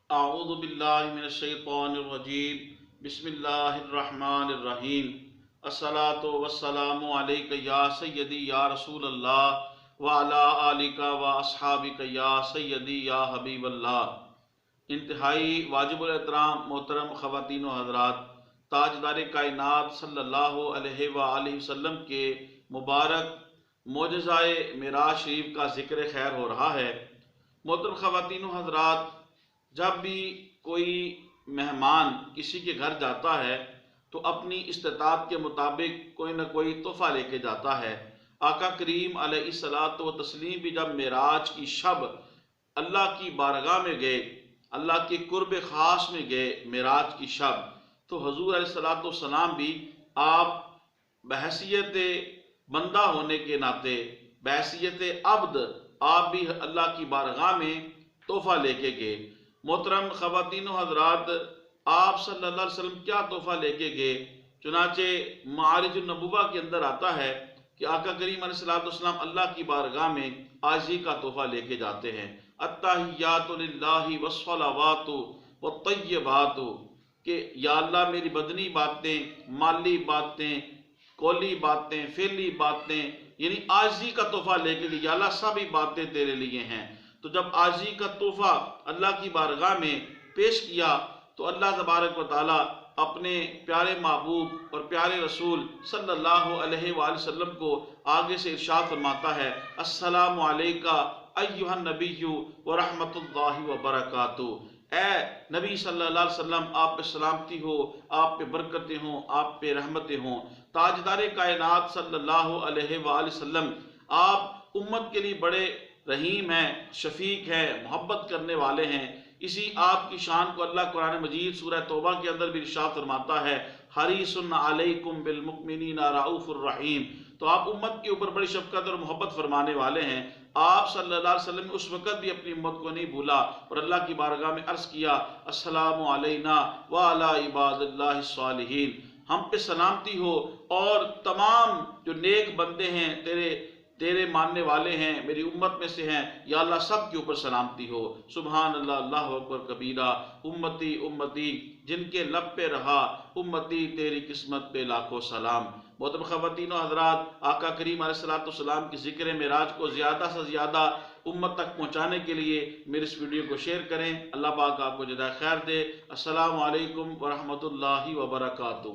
اعوذ باللہ من الشیطان الرجیم بسم اللہ الرحمن الرحیم الصلاۃ والسلام علیک یا سیدی یا رسول اللہ وعلی آلک و اصحابک یا سیدی یا حبیب اللہ۔ انتہائی واجب الاحترام محترم خواتین و حضرات، تاجدار کائنات صلی اللہ علیہ وآلہ وسلم کے مبارک معجزہ معراج شریف کا ذکر خیر ہو رہا ہے۔ محترم خواتین و حضرات، جب بھی کوئی مہمان کسی کے گھر جاتا ہے تو اپنی استطاعت کے مطابق کوئی نہ کوئی تحفہ لے کے جاتا ہے۔ آقا کریم علیہ الصلاۃ والتسلیم بھی جب معراج کی شب اللہ کی بارگاہ میں گئے، اللہ کے قرب خاص میں گئے معراج کی شب، تو حضور علیہ الصلاۃ والسلام بھی آپ بحیثیت بندہ ہونے کے ناطے، بحیثیت عبد، آپ بھی اللہ کی بارگاہ میں تحفہ لے کے گئے۔ محترم خواتین و حضرات، آپ صلی اللہ علیہ وسلم کیا تحفہ لے کے گئے؟ چنانچہ معراج النبوہ کے اندر آتا ہے کہ آقا کریم علیہ السلام اللہ کی بارگاہ میں عاجزی کا تحفہ لے کے جاتے ہیں۔ التحیات للہ والصلوات والطیبات، کہ یا اللہ میری بدنی باتیں، مالی باتیں، قولی باتیں، فعلی باتیں، یعنی عاجزی کا تحفہ لے کے لیے، یا اللہ سبھی باتیں تیرے لیے ہیں۔ تو جب عاجزی کا تحفہ اللہ کی بارگاہ میں پیش کیا تو اللہ تبارک و تعالیٰ اپنے پیارے محبوب اور پیارے رسول صلی اللہ علیہ وآلہ وسلم کو آگے سے ارشاد فرماتا ہے، السلام علیکہ ایہا النبی ورحمۃ اللہ وبرکاتہ۔ اے نبی صلی اللہ علیہ وسلم، آپ پہ سلامتی ہو، آپ پہ برکتیں ہوں، آپ پہ رحمتیں ہوں۔ تاجدار کائنات صلی اللہ علیہ وآلہ وسلم آپ امت کے لیے بڑے رحیم ہیں، شفیق ہیں، محبت کرنے والے ہیں۔ اسی آپ کی شان کو اللہ قرآن مجید سورہ توبہ کے اندر بھی ارشاد فرماتا ہے، حریص علیکم بالمؤمنین رؤوف الرحیم۔ تو آپ امت کے اوپر بڑی شفقت اور محبت فرمانے والے ہیں۔ آپ صلی اللہ علیہ وسلم نے اس وقت بھی اپنی امت کو نہیں بھولا اور اللہ کی بارگاہ میں عرض کیا، السلام علینا وعلی عباد اللہ الصالحین، ہم پہ سلامتی ہو اور تمام جو نیک بندے ہیں، تیرے ماننے والے ہیں، میری امت میں سے ہیں، یا اللہ سب کے اوپر سلامتی ہو۔ سبحان اللہ، اللہ اکبر کبیرہ، امتی امتی جن کے لب پہ رہا، امتی تیری قسمت پہ لاکھوں سلام۔ محترم خواتین و حضرات، آقا کریم علیہ السلام کی ذکر معراج کو زیادہ سے زیادہ امت تک پہنچانے کے لیے میرے اس ویڈیو کو شیئر کریں۔ اللہ پاک آپ کو جزائے خیر دے۔ السلام علیکم ورحمۃ اللہ وبرکاتہ۔